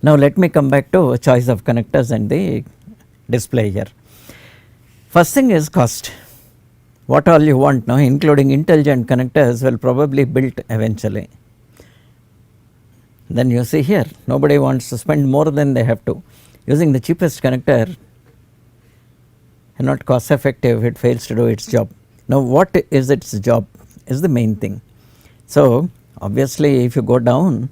Now let me come back to choice of connectors and the display here. First thing is cost. What all you want now, including intelligent connectors, will probably built eventually. Then you see here, nobody wants to spend more than they have to. Using the cheapest connector and not cost effective, it fails to do its job. Now what is its job is the main thing. So obviously if you go down,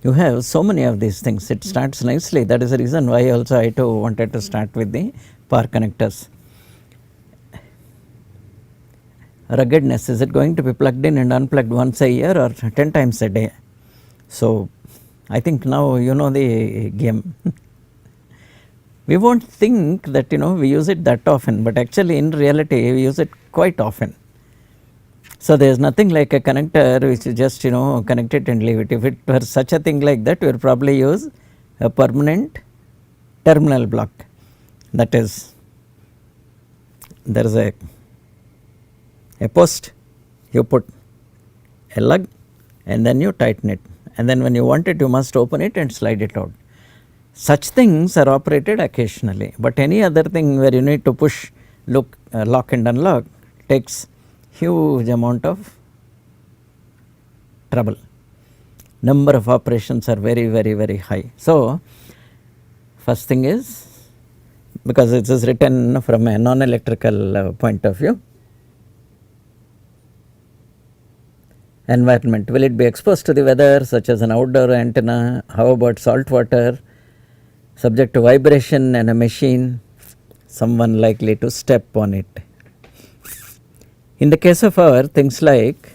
you have so many of these things. It starts nicely. That is the reason why also I too wanted to start with the power connectors. Ruggedness, is it going to be plugged in and unplugged once a year or 10 times a day? So I think now you know the game. We won't think that we use it that often, but actually in reality we use it quite often. So there is nothing like a connector which is just connect it and leave it. If it were such a thing like that, we would probably use a permanent terminal block. That is, there is a post, you put a lug and then you tighten it, and then when you want it you must open it and slide it out. Such things are operated occasionally, but any other thing where you need to push, lock and unlock takes huge amount of trouble. Number of operations are very high. So first thing is, because it is written from a non-electrical point of view, environment, will it be exposed to the weather such as an outdoor antenna? How about salt water? Subject to vibration and a machine, someone likely to step on it. In the case of our things like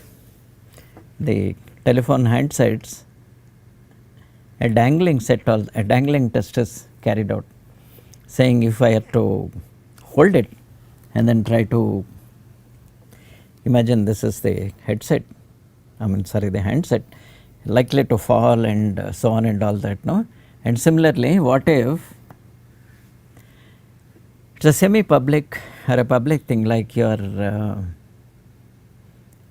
the telephone handsets, a dangling test is carried out, saying if I have to hold it and then try to imagine this is the headset, the handset, likely to fall and so on and all that, no? And similarly, what if it's a semi-public or a public thing like your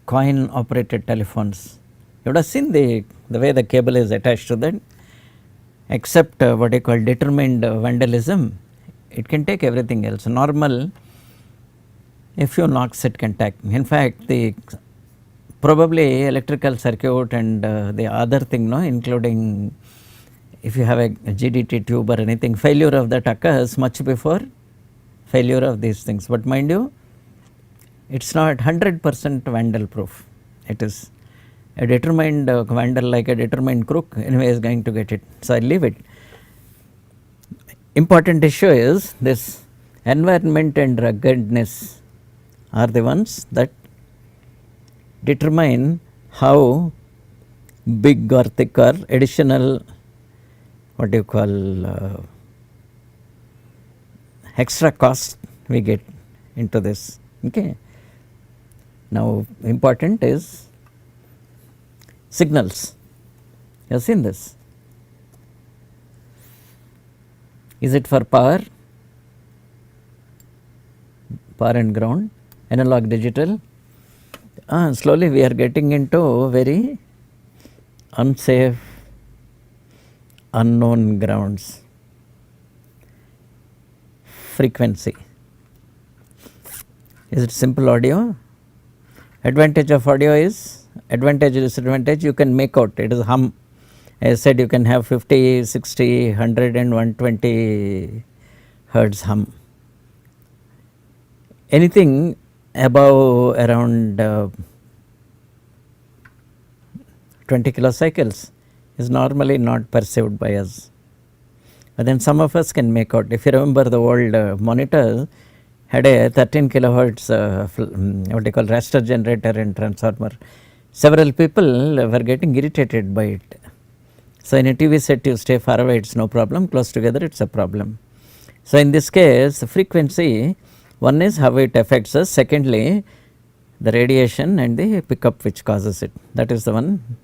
coin operated telephones? You would have seen the way the cable is attached to that. Except what you call determined vandalism, it can take everything else. Normal, a few knocks it can take. In fact, the probably electrical circuit and the other thing, no, including if you have a GDT tube or anything, failure of that occurs much before failure of these things. But mind you, it is not 100% vandal proof. It is a determined vandal, like a determined crook, anyway is going to get it. So I leave it. Important issue is this environment and ruggedness are the ones that determine how big or thick or additional extra cost we get into this. Okay. Now important is signals. You have seen this. Is it for power and ground, analog, digital? Slowly we are getting into very unsafe, unknown grounds. Frequency. Is it simple audio? Advantage of audio is, advantage and disadvantage you can make out. It is hum. As I said, you can have 50, 60, 100 and 120 hertz hum. Anything above around 20 kilocycles is normally not perceived by us. But then some of us can make out. If you remember, the old monitors had a 13 kilohertz raster generator and transformer. Several people were getting irritated by it. So in a TV set you stay far away, it's no problem, close together it's a problem. So in this case, frequency, one is how it affects us, secondly the radiation and the pickup which causes it, that is the one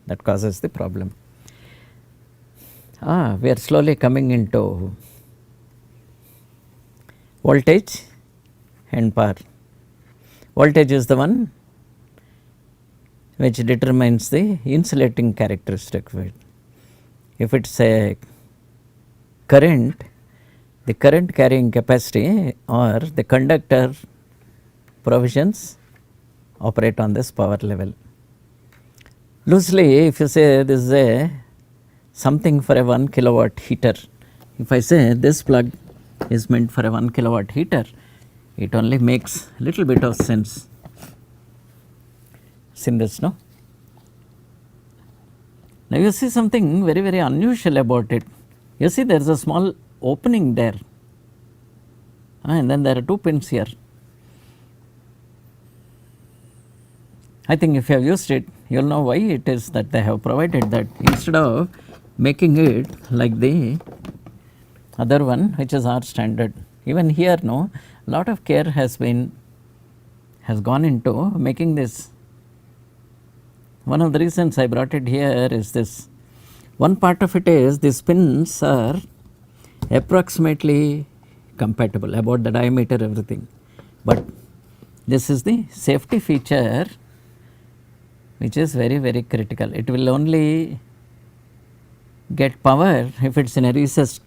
that causes the problem. We are slowly coming into voltage and power. Voltage is the one which determines the insulating characteristic of it. if it is a current, the current carrying capacity or the conductor provisions operate on this power level. Loosely, if you say this is a something for a 1 kilowatt heater, if I say this plug is meant for a 1 kilowatt heater, it only makes little bit of sense. Seen this, no? Now you see something very, very unusual about it. You see there is a small opening there, and then there are 2 pins here. I think if you have used it, you will know why it is that they have provided that, instead of making it like the other one which is our standard. Even here, no, lot of care has gone into making this. One of the reasons I brought it here is this. One part of it is these pins are approximately compatible about the diameter, everything, but this is the safety feature which is very, very critical. It will only get power if it is in a recessed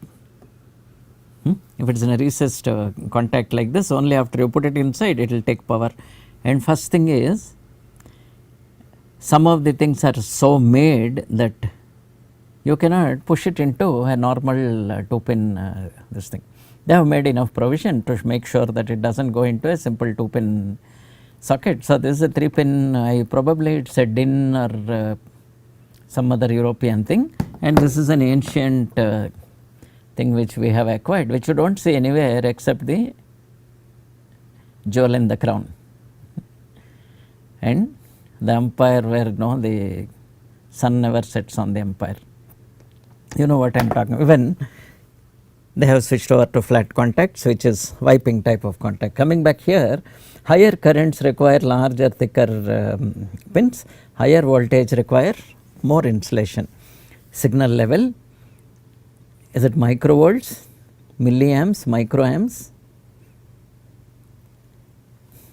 contact like this. Only after you put it inside it will take power. And first thing is, some of the things are so made that you cannot push it into a normal 2 pin this thing. They have made enough provision to make sure that it does not go into a simple 2 pin socket. So, this is a 3 pin, probably it is a DIN or some other European thing, and this is an ancient thing which we have acquired, which you do not see anywhere except the jewel in the crown and the empire where the sun never sets on the empire. You know what I am talking about. Even they have switched over to flat contacts, which is wiping type of contact. Coming back here, higher currents require larger, thicker pins, higher voltage require more insulation. Signal level, is it microvolts, milliamps, microamps?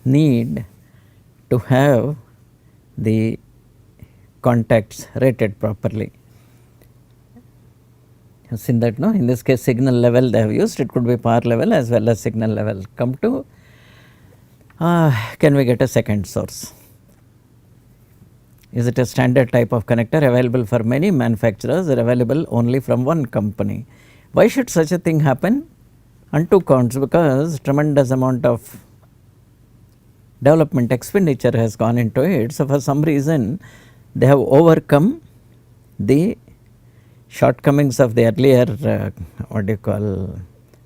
Need to have the contacts rated properly. You have seen that, no? In this case, signal level they have used, it could be power level as well as signal level. Come to, can we get a second source? Is it a standard type of connector available for many manufacturers or available only from one company? Why should such a thing happen? On 2 counts, because tremendous amount of development expenditure has gone into it. So, for some reason they have overcome the shortcomings of the earlier what do you call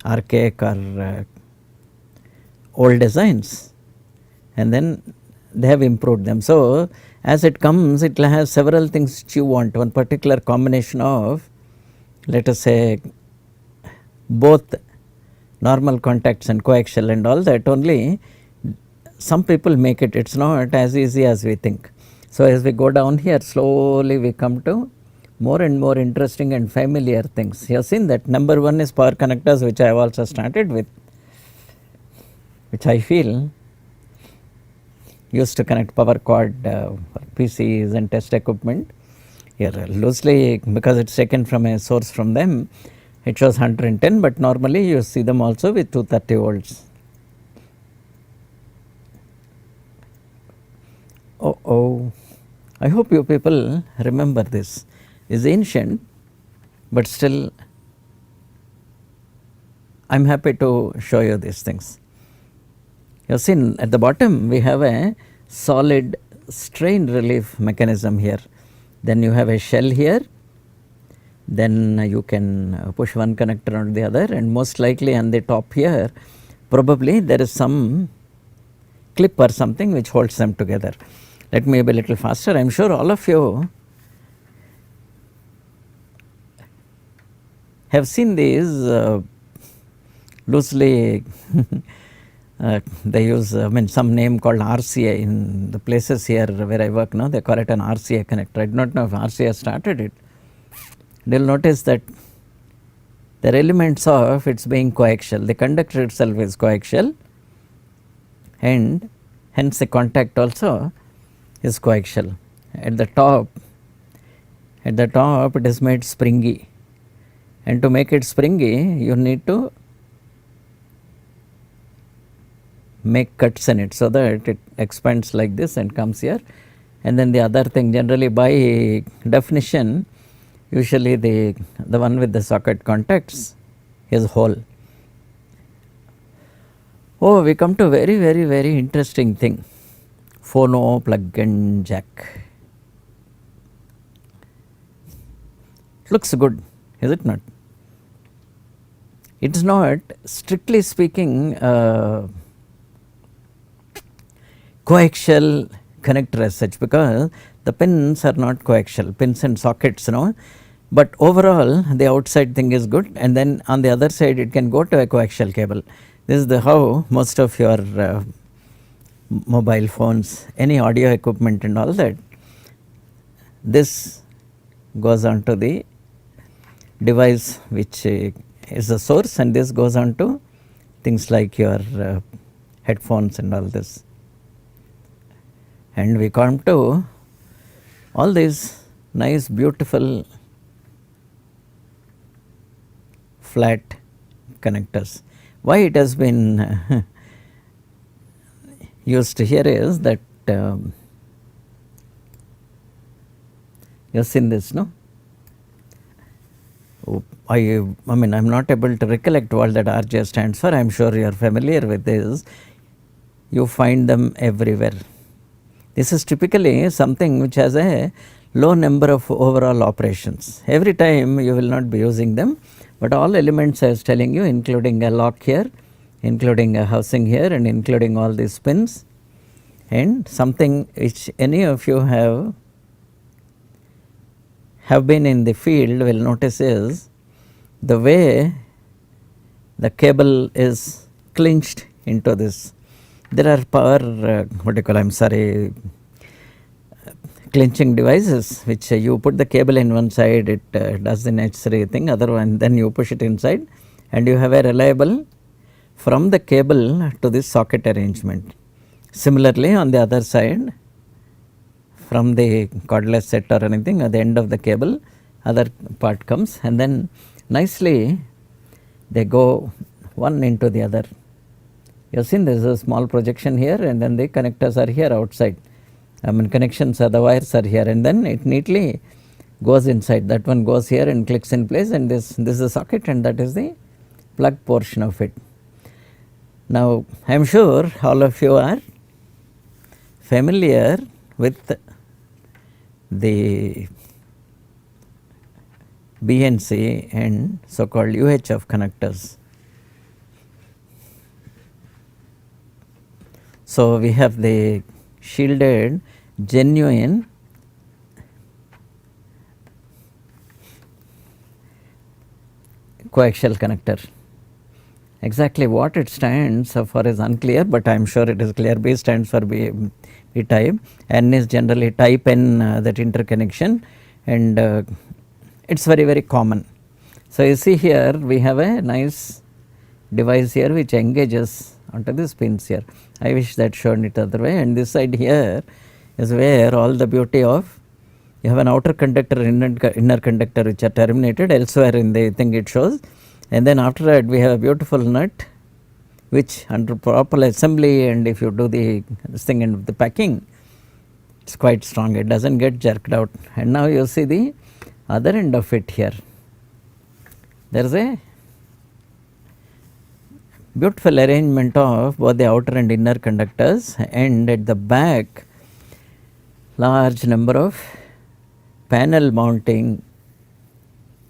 archaic or old designs, and then they have improved them. So, as it comes, it will have several things which you want. One particular combination of, let us say, both normal contacts and coaxial and all that, only some people make it. It is not as easy as we think. So, as we go down here, slowly we come to more and more interesting and familiar things. You have seen that number 1 is power connectors, which I have also started with, which I feel used to connect power cord for PCs and test equipment. Here loosely, because it is taken from a source from them, it shows 110, but normally you see them also with 230 volts. I hope you people remember this. Is ancient, but still I am happy to show you these things. You have seen at the bottom we have a solid strain relief mechanism here. Then you have a shell here, then you can push one connector on the other, and most likely on the top here probably there is some clip or something which holds them together. Let me be a little faster. I am sure all of you have seen these loosely they use some name called RCA in the places here where I work now. They call it an RCA connector. I do not know if RCA started it. You will notice that there are elements of its being coaxial. The conductor itself is coaxial, and hence the contact also is coaxial. At the top at the top it is made springy, and to make it springy you need to make cuts in it so that it expands like this and comes here. And then the other thing, generally by definition, usually the one with the socket contacts is whole. Oh, we come to very, very, very interesting thing, phono plug and jack. Looks good, is it not? It is not, strictly speaking, coaxial connector as such, because the pins are not coaxial, pins and sockets, but overall the outside thing is good, and then on the other side it can go to a coaxial cable. This is how most of your mobile phones, any audio equipment and all that, this goes on to the device which is the source, and this goes on to things like your headphones and all this. And we come to all these nice beautiful flat connectors. Why it has been used here is that you have seen this, no? I mean, I am not able to recollect what that RJ stands for. I am sure you are familiar with this. You find them everywhere. This is typically something which has a low number of overall operations. Every time you will not be using them, but all elements I was telling you, including a lock here, including a housing here, and including all these pins, and something which any of you have been in the field will notice is the way the cable is clinched into this. There are power, clinching devices which you put the cable in one side, it does the necessary thing, other one, then you push it inside and you have a reliable from the cable to this socket arrangement. Similarly, on the other side, from the cordless set or anything, at the end of the cable, other part comes, and then nicely they go one into the other. You have seen there is a small projection here, and then the connectors are here outside. I mean, connections are, the wires are here, and then it neatly goes inside. That one goes here and clicks in place, and this is the socket, and that is the plug portion of it. Now, I am sure all of you are familiar with the BNC and so called UHF connectors. So, we have the shielded genuine coaxial connector. Exactly what it stands for is unclear, but I am sure it is clear. B stands for B type, N is generally type N, that interconnection, and it is very, very common. So, you see here we have a nice device here which engages onto these pins here. I wish that shown it other way, and this side here is where all the beauty of, you have an outer conductor and inner conductor which are terminated, elsewhere in the thing it shows, and then after that we have a beautiful nut which under proper assembly, and if you do this thing and the packing, it is quite strong, it does not get jerked out. And now you see the other end of it here, there is a beautiful arrangement of both the outer and inner conductors, and at the back large number of panel mounting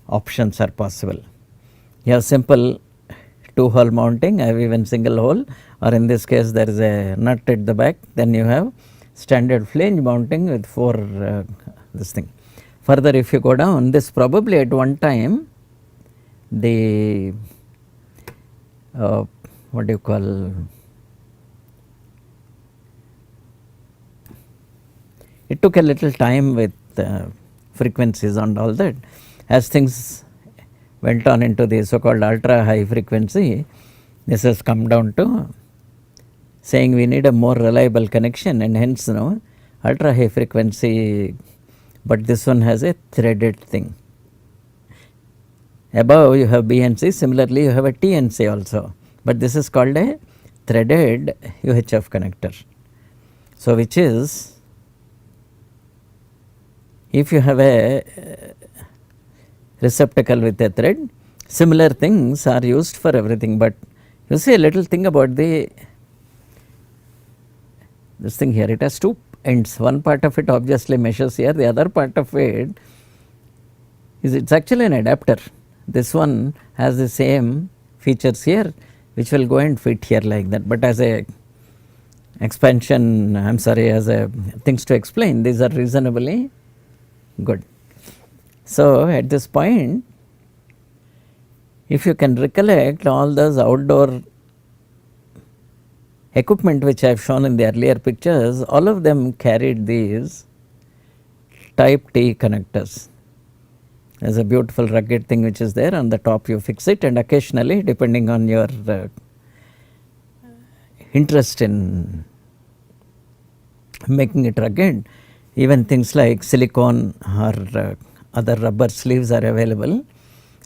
options are possible. You have simple 2-hole mounting, I have even single hole, or in this case there is a nut at the back, then you have standard flange mounting with 4 this thing. Further, if you go down, this probably at one time the what do you call, it took a little time with frequencies and all that. As things went on into the so called ultra high frequency, this has come down to saying we need a more reliable connection, and hence ultra high frequency but this one has a threaded thing. Above you have B and C, similarly you have a T and C also, but this is called a threaded UHF connector. So which is, if you have a receptacle with a thread, similar things are used for everything. But you see a little thing about this thing here, it has two ends. One part of it obviously measures here, the other part of it is, it's actually an adapter. This one has the same features here which will go and fit here like that, but as a expansion, I am sorry, as a things to explain, these are reasonably good. So at this point, if you can recollect all those outdoor equipment which I have shown in the earlier pictures, all of them carried these type T connectors. There is a beautiful rugged thing which is there, on the top you fix it, and occasionally, depending on your interest in making it rugged, even things like silicone or other rubber sleeves are available,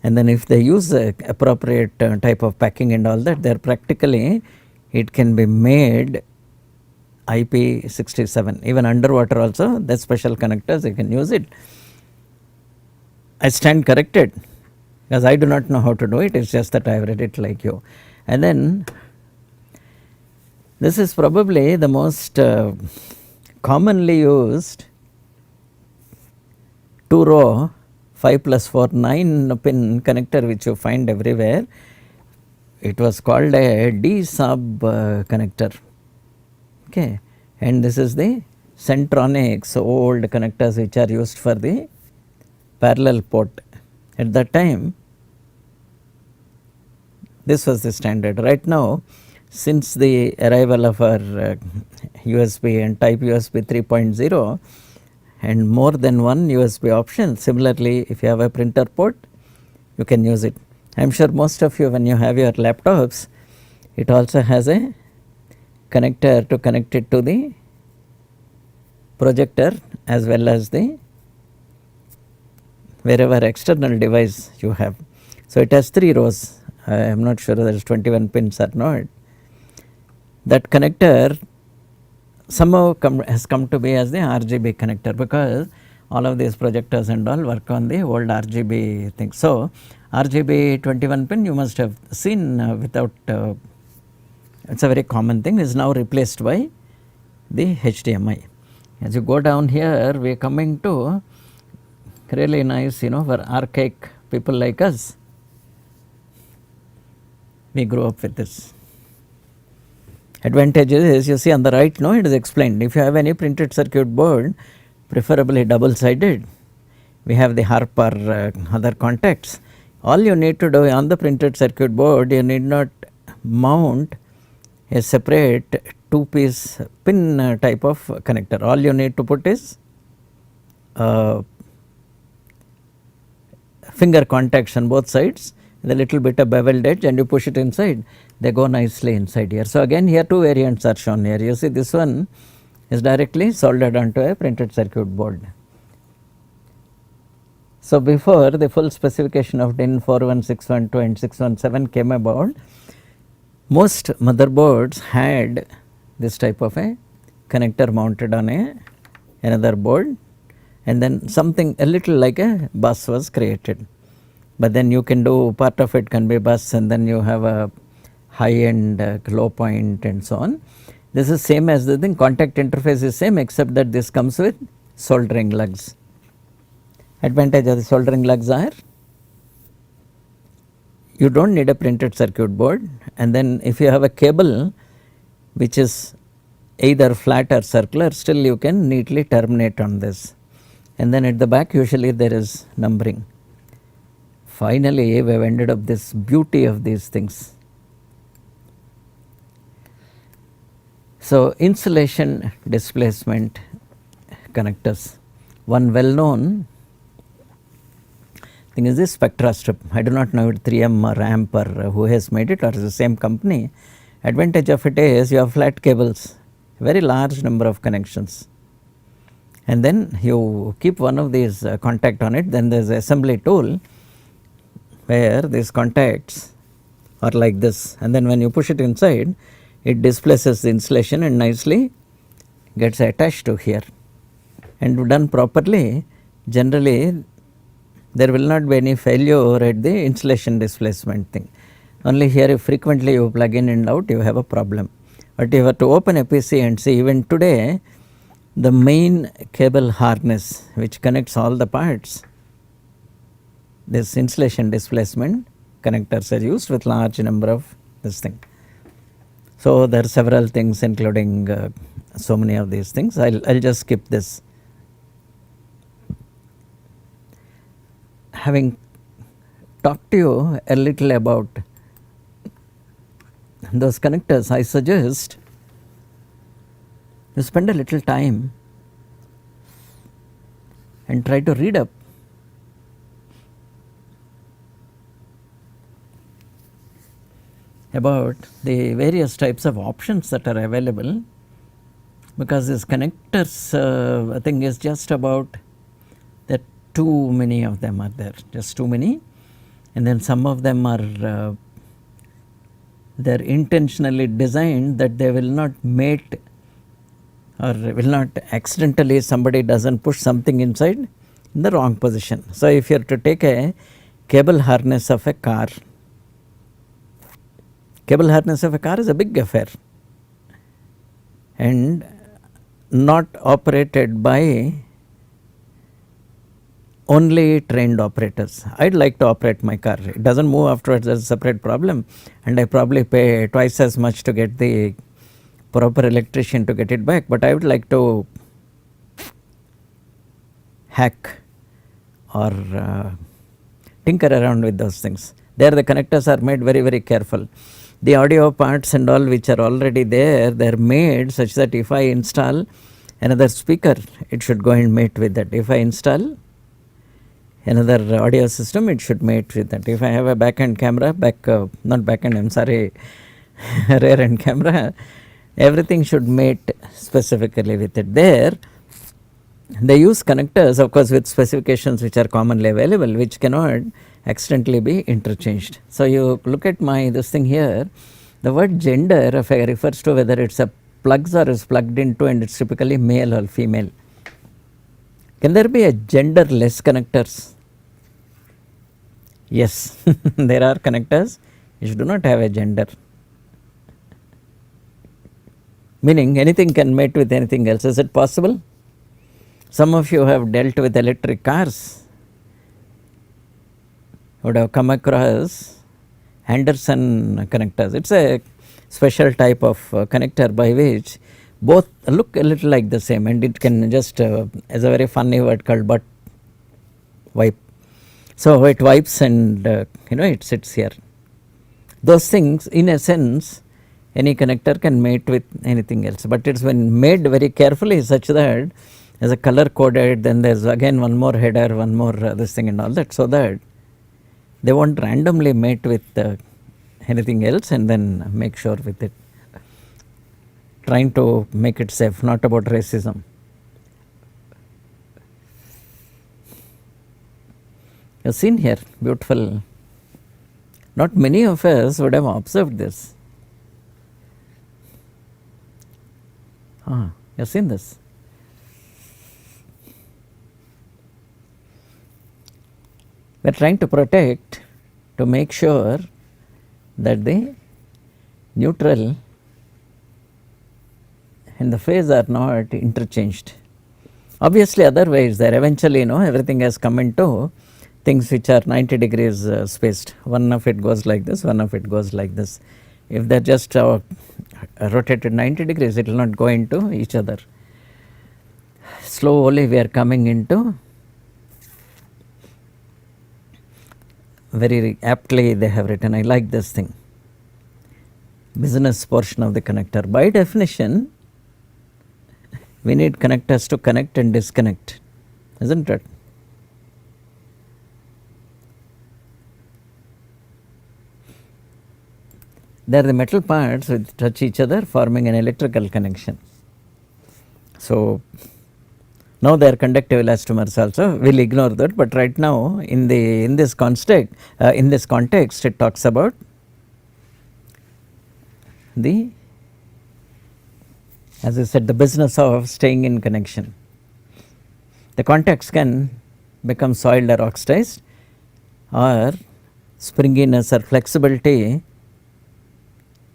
and then if they use appropriate type of packing and all that, they are practically, it can be made IP67. Even underwater also, the special connectors, you can use it. I stand corrected because I do not know how to do it, it is just that I have read it like you. And then this is probably the most commonly used 2-row 5+4 9-pin connector which you find everywhere. It was called a D-sub connector, okay, and this is the Centronics old connectors which are used for the parallel port. At that time this was the standard. Right now, since the arrival of our USB and type USB 3.0 and more than one USB option, similarly if you have a printer port, you can use it. I am sure most of you, when you have your laptops, it also has a connector to connect it to the projector as well as the wherever external device you have. So it has 3 rows. I am not sure there is 21 pins or not. That connector somehow has come to be as the RGB connector, because all of these projectors and all work on the old RGB thing. So RGB 21 pin you must have seen without, it is a very common thing, is now replaced by the HDMI. As you go down here, we are coming to really nice, for archaic people like us, we grew up with this. Advantages is, you see on the right, it is explained. If you have any printed circuit board, preferably double sided, we have the harp or other contacts. All you need to do on the printed circuit board, you need not mount a separate 2-piece pin type of connector. All you need to put is finger contacts on both sides, the little bit of beveled edge, and you push it inside, they go nicely inside here. So again here 2 variants are shown here. You see this one is directly soldered onto a printed circuit board. So before the full specification of DIN 41612 and 617 came about, most motherboards had this type of a connector mounted on another board, and then something a little like a bus was created. But then you can do, part of it can be bus, and then you have a high end, low point and so on. This is same as the thing, contact interface is same, except that this comes with soldering lugs. Advantage of the soldering lugs are, you do not need a printed circuit board, and then if you have a cable which is either flat or circular, still you can neatly terminate on this. And then at the back usually there is numbering. Finally we have ended up this beauty of these things. So insulation displacement connectors. One well known thing is this spectra strip. I do not know if 3M or AMP or who has made it, or is the same company. Advantage of it is you have flat cables, very large number of connections, and then you keep one of these contact on it, then there is assembly tool where these contacts are like this, and then when you push it inside, it displaces the insulation and nicely gets attached to here. And done properly, generally there will not be any failure at the insulation displacement thing. Only here if frequently you plug in and out, you have a problem. But if you have to open a PC and see, even today the main cable harness which connects all the parts, this insulation displacement connectors are used with large number of this thing. So there are several things including so many of these things. I'll just skip this. Having talked to you a little about those connectors, I suggest you spend a little time and try to read up about the various types of options that are available, because this connectors thing is just about that too many of them are there, just too many, and then some of them are they're intentionally designed that they will not mate or will not accidentally, somebody doesn't push something inside in the wrong position. So if you are to take a cable harness of a car, cable harness of a car is a big affair and not operated by only trained operators. I'd like to operate my car. It doesn't move afterwards, that's a separate problem, and I probably pay twice as much to get the proper electrician to get it back, but I would like to hack or tinker around with those things. There the connectors are made very, very careful. The audio parts and all which are already there, they are made such that if I install another speaker, it should go and mate with that. If I install another audio system, it should mate with that. If I have a back end camera, not back end, I'm sorry, rear end camera, everything should mate specifically with it. There they use connectors, of course, with specifications which are commonly available, which cannot accidentally be interchanged. So you look at this thing here, the word gender refers to whether it's a plugs or is plugged into, and it's typically male or female. Can there be a genderless connectors? Yes, there are connectors which do not have a gender, meaning anything can mate with anything else. Is it possible? Some of you have dealt with electric cars, would have come across Anderson connectors. It's a special type of connector by which both look a little like the same, and it can just as a very funny word called butt wipe. So it wipes and it sits here. Those things, in a sense, any connector can mate with anything else, but it's when made very carefully such that as a color coded, then there's again one more header, one more this thing and all that, so that they won't randomly mate with anything else and then make sure with it. Trying to make it safe, not about racism. You've seen here, beautiful. Not many of us would have observed this. You've seen this. We are trying to protect, to make sure that the neutral and the phase are not interchanged. Obviously otherwise there eventually everything has come into things which are 90 degrees spaced. One of it goes like this, one of it goes like this. If they are just rotated 90 degrees, it will not go into each other. Slowly we are coming into, very aptly they have written, I like this thing, business portion of the connector. By definition, we need connectors to connect and disconnect, isn't it? They are the metal parts which touch each other, forming an electrical connection. So Now they are conductive elastomers also, we will ignore that, but right now in this context, it talks about the, as I said, the business of staying in connection. The contacts can become soiled or oxidized, or springiness or flexibility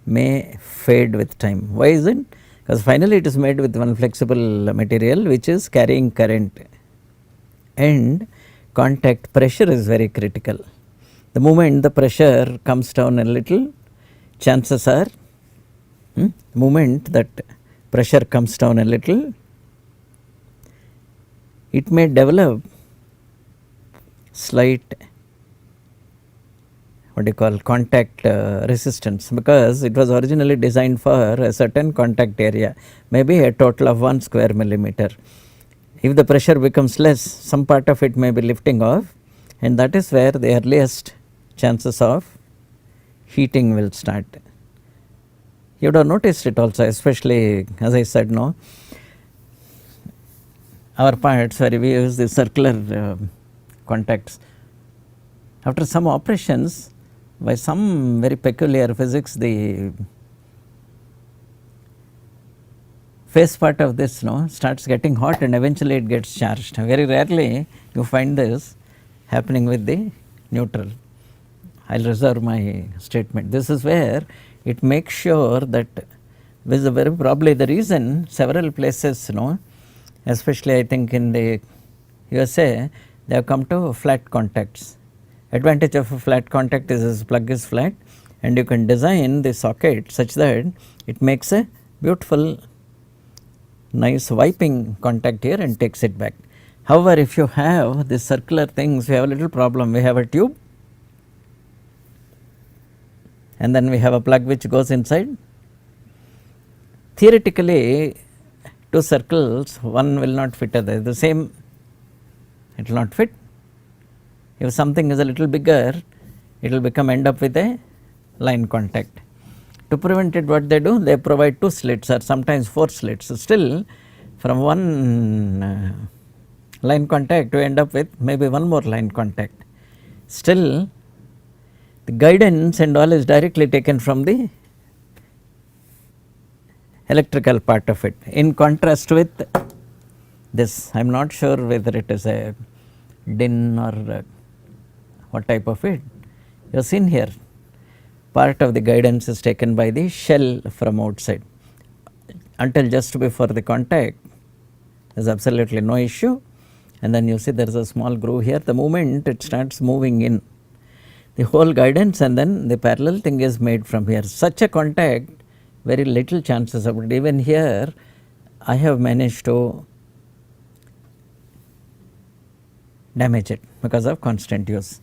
may fade with time. Why is it? Because finally it is made with one flexible material which is carrying current, and contact pressure is very critical. The moment the pressure comes down a little, chances are, the moment that pressure comes down a little, it may develop slight, what do you call, contact resistance, because it was originally designed for a certain contact area, maybe a total of 1 square millimeter. If the pressure becomes less, some part of it may be lifting off, and that is where the earliest chances of heating will start. You would have noticed it also, especially as I said, no, our parts where we use the circular contacts. After some operations, by some very peculiar physics, the face part of this starts getting hot and eventually it gets charged. Very rarely you find this happening with the neutral. I will reserve my statement. This is where it makes sure that this is very probably the reason several places, especially I think in the USA, they have come to flat contacts. Advantage of a flat contact is this plug is flat, and you can design the socket such that it makes a beautiful nice wiping contact here and takes it back. However, if you have this circular things, we have a little problem. We have a tube, and then we have a plug which goes inside. Theoretically, two circles, one will not fit other, the same, it will not fit. If something is a little bigger, it will end up with a line contact. To prevent it, what they do, they provide 2 slits or sometimes 4 slits. So still from one line contact we end up with maybe one more line contact. Still the guidance and all is directly taken from the electrical part of it. In contrast with this, I am not sure whether it is a DIN or what type of it. You have seen here, part of the guidance is taken by the shell from outside. Until just before the contact, there is absolutely no issue, and then you see there is a small groove here. The moment it starts moving in, the whole guidance and then the parallel thing is made from here. Such a contact, very little chances of it. Even here, I have managed to damage it because of constant use.